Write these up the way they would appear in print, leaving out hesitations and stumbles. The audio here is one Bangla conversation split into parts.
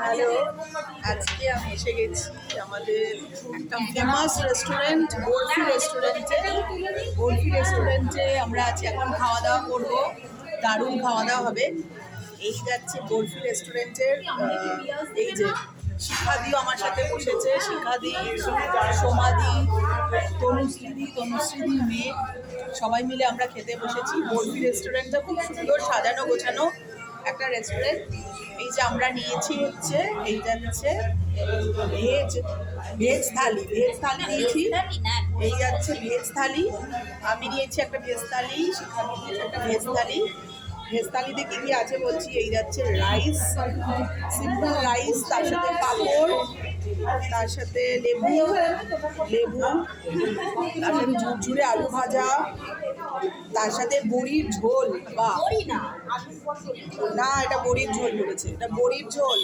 হ্যালো, আজকে আমি এসে গেছি আমাদের একটা ফেমাস রেস্টুরেন্ট বরফি রেস্টুরেন্টে আমরা আছি। এখন খাওয়া দাওয়া করবো, দারুণ খাওয়া দাওয়া হবে। এই যাচ্ছে বরফি রেস্টুরেন্টের এই যে শিখাদিও আমার সাথে বসেছে, শিখাদি, সোমাদি, তনুশ্রীদি মেয়ে, সবাই মিলে আমরা খেতে বসেছি। বরফি রেস্টুরেন্টটা খুব সুন্দর সাজানো গোছানো একটা রেস্টুরেন্ট। এই যে আমরা নিয়েছি হচ্ছে এই যাচ্ছে ভেজ থালি নিয়েছি। এই যাচ্ছে ভেজ থালি, আমি নিয়েছি একটা ভেজ থালি, শিখাদি নিয়েছে একটা ভেজ থালি। ভেজ থালিতে কি আছে বলছি। এই যাচ্ছে রাইস, সিম্পল রাইস, তার সাথে পাঁপড়, তার সাথে লেবু, তার সাথে ঝুরঝুরে আলু ভাজা, তার সাথে বড়ির ঝোল। বা না, এটা বড়ির ঝোল বলেছে, এটা বড়ির ঝোল।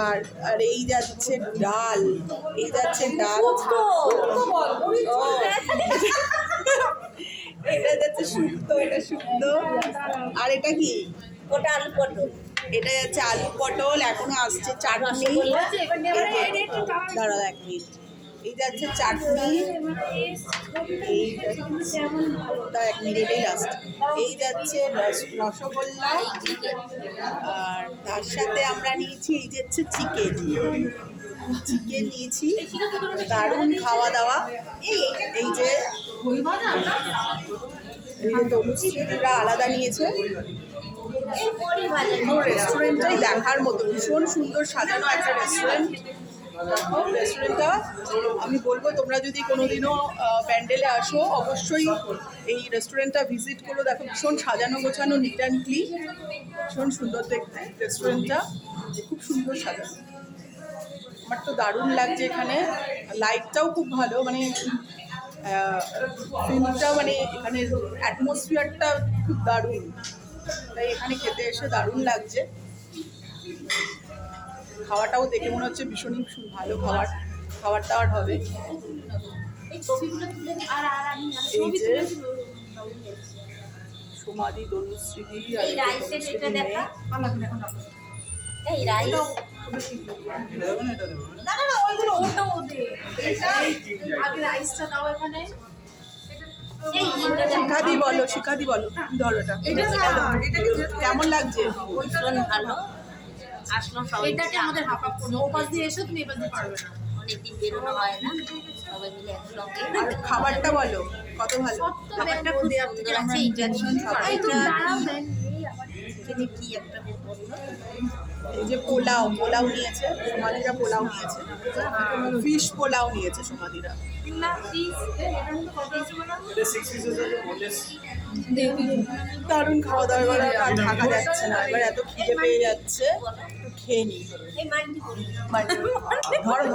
আর আর এই যাচ্ছে ডাল, এটা যাচ্ছে শুক্তো, আর এটা কি, ওটা আলু পটল। এটা যাচ্ছে আলু পটল। এখনো আসছে চাটনি, দাঁড়াও 1 মিনিট। এই যাচ্ছে চাটনি, এই যাচ্ছে 1 মিনিটেই লাস্ট। এই যাচ্ছে রসগোল্লা, আর তার সাথে আমরা নিয়েছি এই যাচ্ছে চিকেন নিয়েছি। দারুণ খাওয়া দাওয়া। এই যে তনুশ্রীরা আলাদা নিয়েছে। রেস্টুরেন্টটাই দেখার মতো, ভীষণ সুন্দর সাজানো একটা রেস্টুরেন্টটা। আমি বলবো তোমরা যদি কোনোদিনও প্যান্ডেলে আসো, অবশ্যই এই রেস্টুরেন্টটা ভিজিট করো। দেখো ভীষণ সাজানো গোছানো, নিট অ্যান্ড ক্লিন, ভীষণ সুন্দর দেখতে রেস্টুরেন্টটা, খুব সুন্দর সাজানো। আমার তো দারুণ লাগছে এখানে, লাইটটাও খুব ভালো, মানে ফিল্মটা, মানে এখানে অ্যাটমসফিয়ারটা খুব দারুণ, তাই এখানে খেতে এসে দারুণ লাগছে। খাওয়াটাও দেখে মনে হচ্ছে ভীষণই ভালো খাবার দাবার হবে। এই যে সোমাদি, তনুশ্রী আর শিখাদি বলো ধরো, কেমন লাগছে? ভালো আসলাম সবাই। এটাকে আমাদের হাফ করবে, ও পাশ দিয়ে এসো, তুমি এ পাশ দিয়ে পারবে না, অনেকদিন বেরোনো হয় না, সবাই মিলে একসঙ্গে। আর খাবারটা বলো কত ভালো। খাবারটা খুব সুন্দর আছে। কি একটা এই যে পোলাও নিয়েছে সোমাদিরা, পোলাও নিয়েছে, ফিশ পোলাও নিয়েছে সোমাদিরা। দারুণ খাওয়া দাওয়া, এবার আর থাকা যাচ্ছে না, এবার এত খিদে পেয়ে যাচ্ছে, একটু খেয়ে নিই। ধরো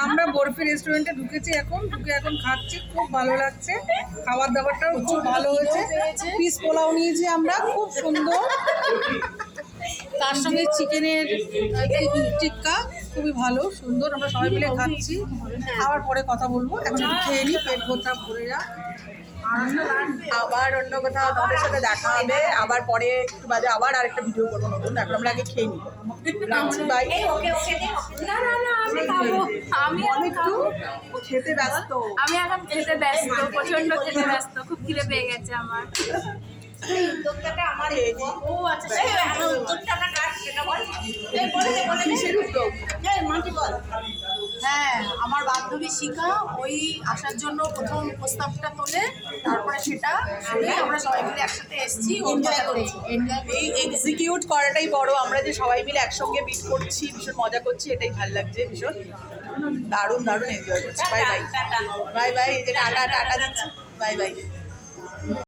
আমরা বরফি রেস্টুরেন্টে ঢুকে এখন খাচ্ছি, খুব ভালো লাগছে। খাবার দাবারটাও খুব ভালো হয়েছে। পিস পোলাও নিয়েছি আমরা, খুব সুন্দর, তার সঙ্গে চিকেনের টিক্কা, খুবই ভালো সুন্দর। আমরা সবাই মিলে খাচ্ছি, আবার পরে কথা বলবো, এখন একটু খেয়ে নিই, পেট ভরে যা। আবার অন্য কোথাও তোমাদের সাথে দেখা হবে, আবার পরে একটু বাদে আবার আরেকটা ভিডিও করবো নতুন। এখন আমরা আগে খেয়ে নিই, রাখছি, বাই। খেতে ব্যস্ত, আমি এখন খেতে ব্যস্ত, প্রচন্ড খেতে ব্যস্ত, খুব খিদে পেয়ে গেছে আমার। হ্যাঁ, আমার বান্ধবী শিখা ওই আসার জন্য প্রথম প্রস্তাবটা তোলে, তারপরে সেটা আমরা সবাই মিলে একসাথে এসেছি, এনজয় করেছি। এই এক্সিকিউট করাটাই বড়, আমরা যে সবাই মিলে একসঙ্গে মিট করছি, ভীষণ মজা করছি, এটাই ভালো লাগছে, ভীষণ দারুণ এনজয় করছি। বাই, এই যে টাটা দিচ্ছি, বাই।